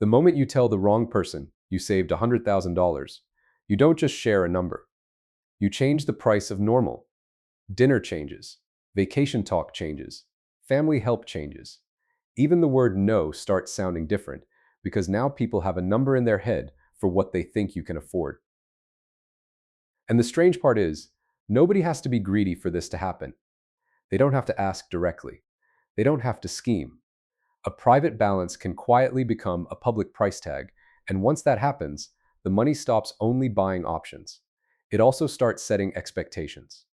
The moment you tell the wrong person you saved $100,000, you don't just share a number. You change the price of normal. Dinner changes. Vacation talk changes. Family help changes. Even the word no starts sounding different because now people have a number in their head for what they think you can afford. And the strange part is, nobody has to be greedy for this to happen. They don't have to ask directly. They don't have to scheme. A private balance can quietly become a public price tag, and once that happens, the money stops only buying options. It also starts setting expectations.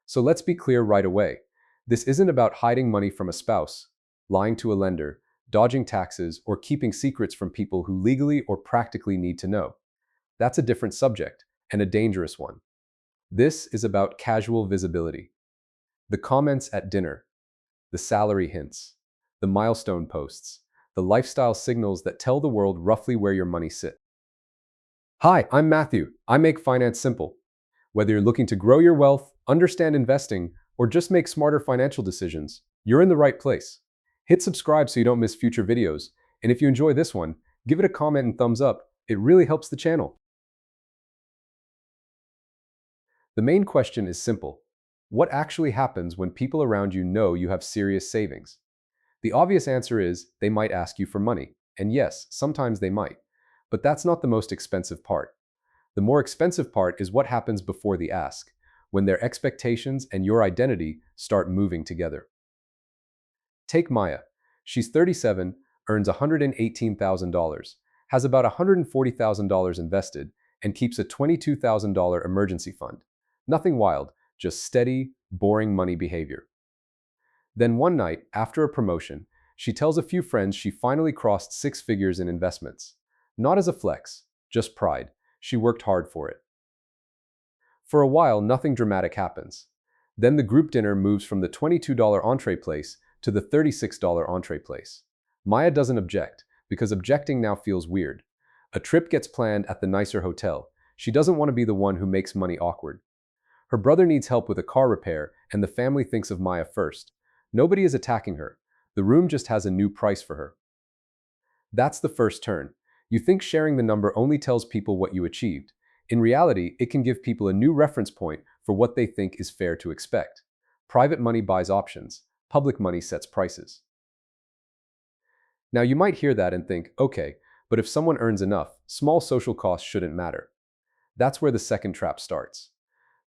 So let's be clear right away. This isn't about hiding money from a spouse, lying to a lender, dodging taxes, or keeping secrets from people who legally or practically need to know. That's a different subject, and a dangerous one. This is about casual visibility. The comments at dinner, the salary hints, the milestone posts, the lifestyle signals that tell the world roughly where your money sits. Hi, I'm Matthew. I make finance simple. Whether you're looking to grow your wealth, understand investing, or just make smarter financial decisions, you're in the right place. Hit subscribe so you don't miss future videos, and if you enjoy this one, give it a comment and thumbs up. It really helps the channel. The main question is simple. What actually happens when people around you know you have serious savings? The obvious answer is they might ask you for money. And yes, sometimes they might. But that's not the most expensive part. The more expensive part is what happens before the ask, when their expectations and your identity start moving together. Take Maya. She's 37, earns $118,000, has about $140,000 invested, and keeps a $22,000 emergency fund. Nothing wild, just steady, boring money behavior. Then one night, after a promotion, she tells a few friends she finally crossed six figures in investments. Not as a flex, just pride. She worked hard for it. For a while, nothing dramatic happens. Then the group dinner moves from the $22 entree place to the $36 entree place. Maya doesn't object, because objecting now feels weird. A trip gets planned at the nicer hotel. She doesn't want to be the one who makes money awkward. Her brother needs help with a car repair, and the family thinks of Maya first. Nobody is attacking her. The room just has a new price for her. That's the first turn. You think sharing the number only tells people what you achieved. In reality, it can give people a new reference point for what they think is fair to expect. Private money buys options. Public money sets prices. Now you might hear that and think, okay, but if someone earns enough, small social costs shouldn't matter. That's where the second trap starts.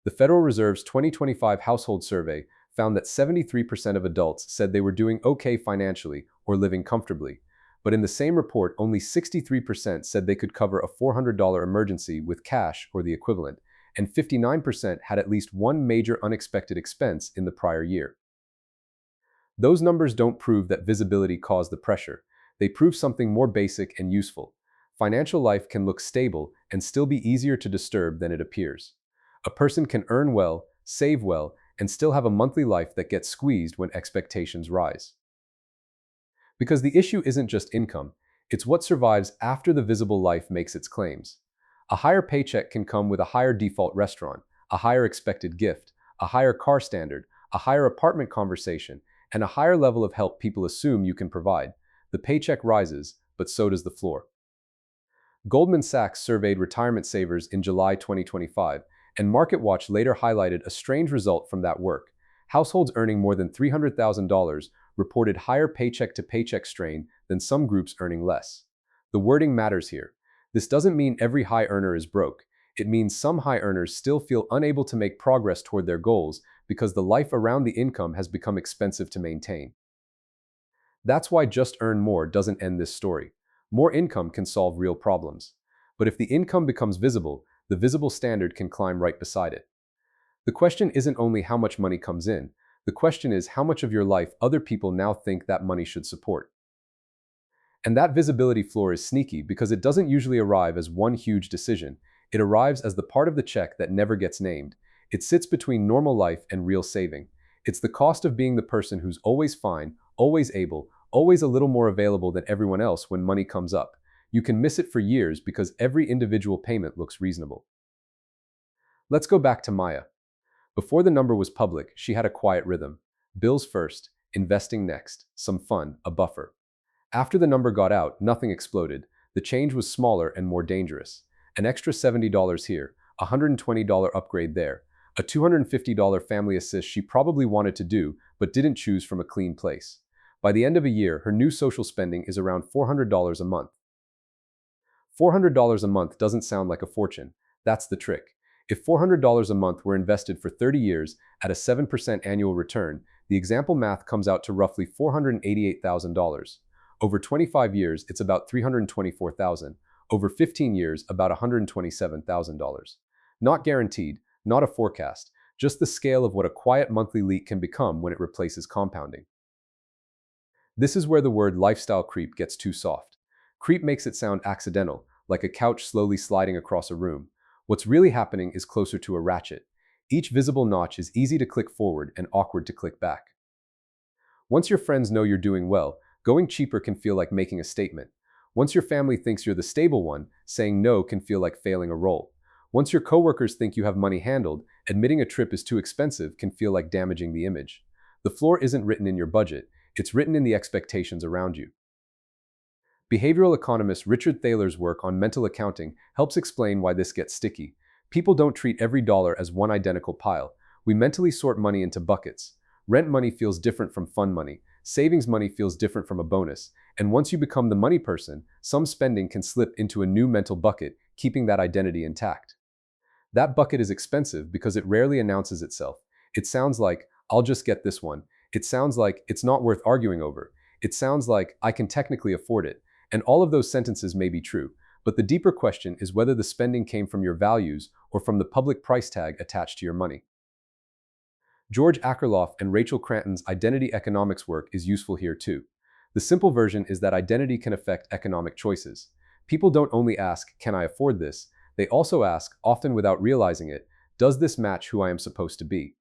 The Federal Reserve's 2025 household survey found that 73% of adults said they were doing okay financially or living comfortably, but in the same report, only 63% said they could cover a $400 emergency with cash or the equivalent, and 59% had at least one major unexpected expense in the prior year. Those numbers don't prove that visibility caused the pressure. They prove something more basic and useful. Financial life can look stable and still be easier to disturb than it appears. A person can earn well, save well, and still have a monthly life that gets squeezed when expectations rise. Because the issue isn't just income, it's what survives after the visible life makes its claims. A higher paycheck can come with a higher default restaurant, a higher expected gift, a higher car standard, a higher apartment conversation, and a higher level of help people assume you can provide. The paycheck rises, but so does the floor. Goldman Sachs surveyed retirement savers in July 2025, and MarketWatch later highlighted a strange result from that work. Households earning more than $300,000 reported higher paycheck-to-paycheck strain than some groups earning less. The wording matters here. This doesn't mean every high earner is broke. It means some high earners still feel unable to make progress toward their goals because the life around the income has become expensive to maintain. That's why just earn more doesn't end this story. More income can solve real problems. But if the income becomes visible, the visible standard can climb right beside it. The question isn't only how much money comes in. The question is how much of your life other people now think that money should support. And that visibility floor is sneaky because it doesn't usually arrive as one huge decision. It arrives as the part of the check that never gets named. It sits between normal life and real saving. It's the cost of being the person who's always fine, always able, always a little more available than everyone else when money comes up. You can miss it for years because every individual payment looks reasonable. Let's go back to Maya. Before the number was public, she had a quiet rhythm. Bills first, investing next, some fun, a buffer. After the number got out, nothing exploded. The change was smaller and more dangerous. An extra $70 here, a $120 upgrade there, a $250 family assist she probably wanted to do but didn't choose from a clean place. By the end of a year, her new social spending is around $400 a month. $400 a month doesn't sound like a fortune. That's the trick. If $400 a month were invested for 30 years at a 7% annual return, the example math comes out to roughly $488,000. Over 25 years, it's about $324,000. Over 15 years, about $127,000. Not guaranteed, not a forecast, just the scale of what a quiet monthly leak can become when it replaces compounding. This is where the word lifestyle creep gets too soft. Creep makes it sound accidental, like a couch slowly sliding across a room. What's really happening is closer to a ratchet. Each visible notch is easy to click forward and awkward to click back. Once your friends know you're doing well, going cheaper can feel like making a statement. Once your family thinks you're the stable one, saying no can feel like failing a role. Once your coworkers think you have money handled, admitting a trip is too expensive can feel like damaging the image. The floor isn't written in your budget, it's written in the expectations around you. Behavioral economist Richard Thaler's work on mental accounting helps explain why this gets sticky. People don't treat every dollar as one identical pile. We mentally sort money into buckets. Rent money feels different from fun money. Savings money feels different from a bonus. And once you become the money person, some spending can slip into a new mental bucket, keeping that identity intact. That bucket is expensive because it rarely announces itself. It sounds like, I'll just get this one. It sounds like, it's not worth arguing over. It sounds like, I can technically afford it. And all of those sentences may be true, but the deeper question is whether the spending came from your values or from the public price tag attached to your money. George Akerlof and Rachel Cranton's identity economics work is useful here too. The simple version is that identity can affect economic choices. People don't only ask, can I afford this? They also ask, often without realizing it, does this match who I am supposed to be?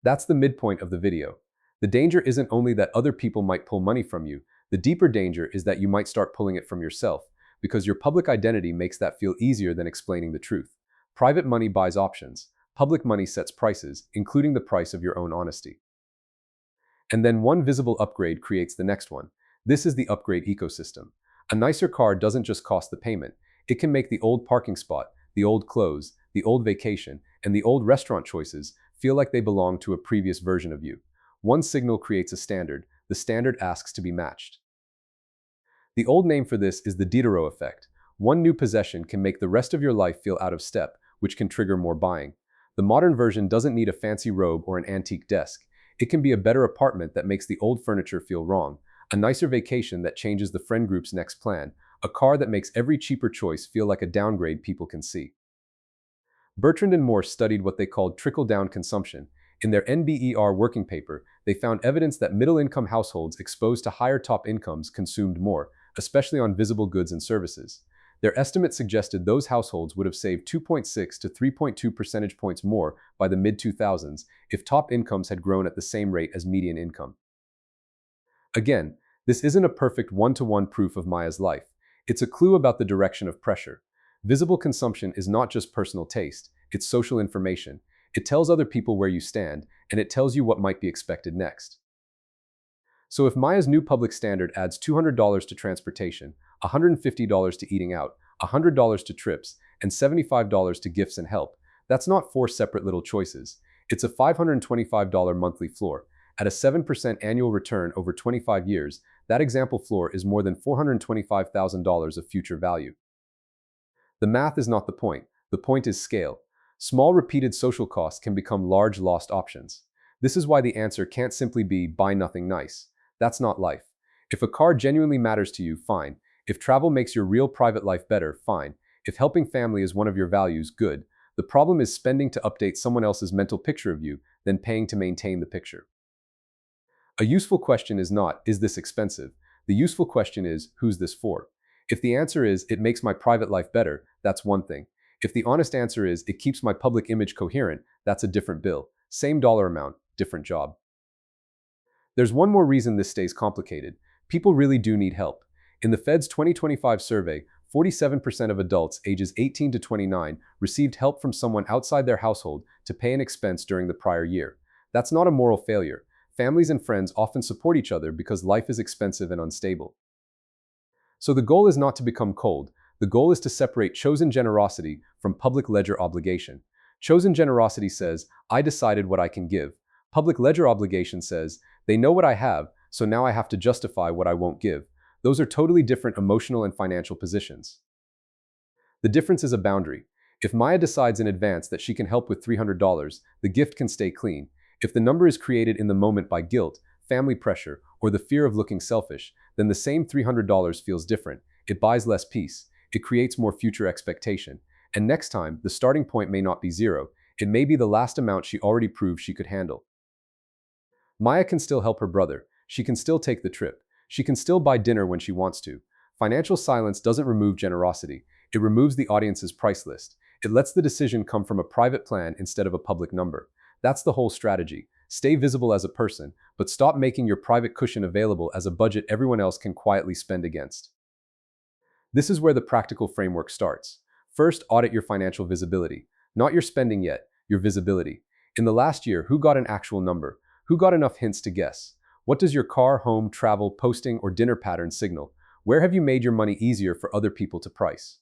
That's the midpoint of the video. The danger isn't only that other people might pull money from you, the deeper danger is that you might start pulling it from yourself, because your public identity makes that feel easier than explaining the truth. Private money buys options. Public money sets prices, including the price of your own honesty. And then one visible upgrade creates the next one. This is the upgrade ecosystem. A nicer car doesn't just cost the payment. It can make the old parking spot, the old clothes, the old vacation, and the old restaurant choices feel like they belong to a previous version of you. One signal creates a standard. The standard asks to be matched. The old name for this is the Diderot effect. One new possession can make the rest of your life feel out of step, which can trigger more buying. The modern version doesn't need a fancy robe or an antique desk. It can be a better apartment that makes the old furniture feel wrong, a nicer vacation that changes the friend group's next plan, a car that makes every cheaper choice feel like a downgrade people can see. Bertrand and Morse studied what they called trickle-down consumption. In their NBER working paper, they found evidence that middle-income households exposed to higher top incomes consumed more, especially on visible goods and services. Their estimate suggested those households would have saved 2.6 to 3.2 percentage points more by the mid-2000s if top incomes had grown at the same rate as median income. Again, this isn't a perfect one-to-one proof of Maya's life. It's a clue about the direction of pressure. Visible consumption is not just personal taste, it's social information. It tells other people where you stand, and it tells you what might be expected next. So if Maya's new public standard adds $200 to transportation, $150 to eating out, $100 to trips, and $75 to gifts and help, that's not 4 separate little choices. It's a $525 monthly floor. At a 7% annual return over 25 years, that example floor is more than $425,000 of future value. The math is not the point. The point is scale. Small repeated social costs can become large lost options. This is why the answer can't simply be buy nothing nice. That's not life. If a car genuinely matters to you, fine. If travel makes your real private life better, fine. If helping family is one of your values, good. The problem is spending to update someone else's mental picture of you, then paying to maintain the picture. A useful question is not, is this expensive? The useful question is, who's this for? If the answer is, it makes my private life better, that's one thing. If the honest answer is, it keeps my public image coherent, that's a different bill. Same dollar amount, different job. There's one more reason this stays complicated. People really do need help. In the Fed's 2025 survey, 47% of adults ages 18 to 29 received help from someone outside their household to pay an expense during the prior year. That's not a moral failure. Families and friends often support each other because life is expensive and unstable. So the goal is not to become cold. The goal is to separate chosen generosity from public ledger obligation. Chosen generosity says, I decided what I can give. Public ledger obligation says, they know what I have, so now I have to justify what I won't give. Those are totally different emotional and financial positions. The difference is a boundary. If Maya decides in advance that she can help with $300, the gift can stay clean. If the number is created in the moment by guilt, family pressure, or the fear of looking selfish, then the same $300 feels different. It buys less peace. It creates more future expectation. And next time, the starting point may not be zero. It may be the last amount she already proved she could handle. Maya can still help her brother. She can still take the trip. She can still buy dinner when she wants to. Financial silence doesn't remove generosity. It removes the audience's price list. It lets the decision come from a private plan instead of a public number. That's the whole strategy. Stay visible as a person, but stop making your private cushion available as a budget everyone else can quietly spend against. This is where the practical framework starts. First, audit your financial visibility. Not your spending yet, your visibility. In the last year, who got an actual number? Who got enough hints to guess? What does your car, home, travel, posting, or dinner pattern signal? Where have you made your money easier for other people to price?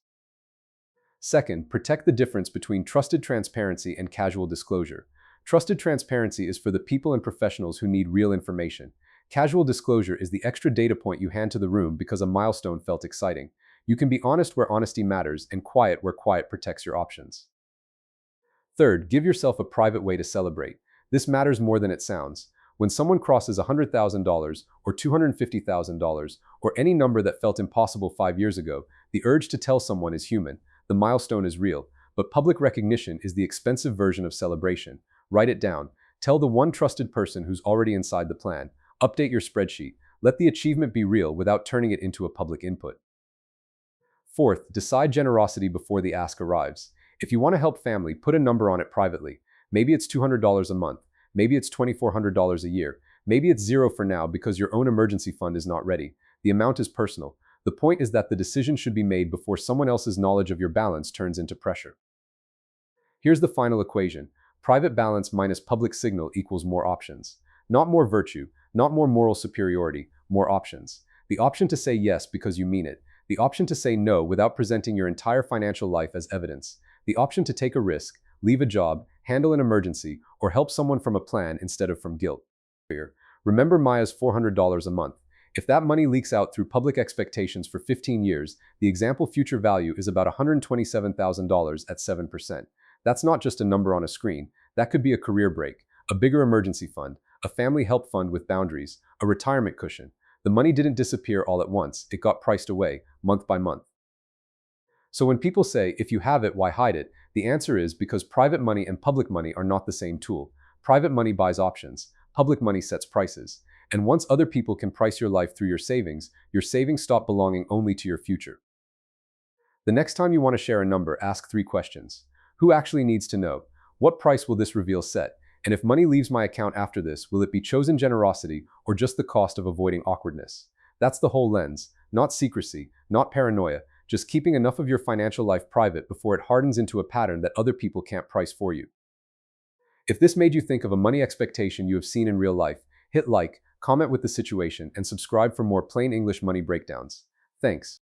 Second, protect the difference between trusted transparency and casual disclosure. Trusted transparency is for the people and professionals who need real information. Casual disclosure is the extra data point you hand to the room because a milestone felt exciting. You can be honest where honesty matters and quiet where quiet protects your options. Third, give yourself a private way to celebrate. This matters more than it sounds. When someone crosses $100,000 or $250,000 or any number that felt impossible 5 years ago, the urge to tell someone is human. The milestone is real, but public recognition is the expensive version of celebration. Write it down. Tell the one trusted person who's already inside the plan. Update your spreadsheet. Let the achievement be real without turning it into a public input. Fourth, decide generosity before the ask arrives. If you want to help family, put a number on it privately. Maybe it's $200 a month. Maybe it's $2,400 a year. Maybe it's zero for now because your own emergency fund is not ready. The amount is personal. The point is that the decision should be made before someone else's knowledge of your balance turns into pressure. Here's the final equation. Private balance minus public signal equals more options. Not more virtue, not more moral superiority, more options. The option to say yes because you mean it. The option to say no without presenting your entire financial life as evidence. The option to take a risk, leave a job, handle an emergency, or help someone from a plan instead of from guilt. Remember Maya's $400 a month. If that money leaks out through public expectations for 15 years, the example future value is about $127,000 at 7%. That's not just a number on a screen. That could be a career break, a bigger emergency fund, a family help fund with boundaries, a retirement cushion. The money didn't disappear all at once. It got priced away, month by month. So when people say, if you have it, why hide it? The answer is because private money and public money are not the same tool. Private money buys options. Public money sets prices. And once other people can price your life through your savings stop belonging only to your future. The next time you want to share a number, ask 3 questions. Who actually needs to know? What price will this reveal set? And if money leaves my account after this, will it be chosen generosity or just the cost of avoiding awkwardness? That's the whole lens. Not secrecy, not paranoia, just keeping enough of your financial life private before it hardens into a pattern that other people can't price for you. If this made you think of a money expectation you have seen in real life, hit like, comment with the situation, and subscribe for more plain English money breakdowns. Thanks.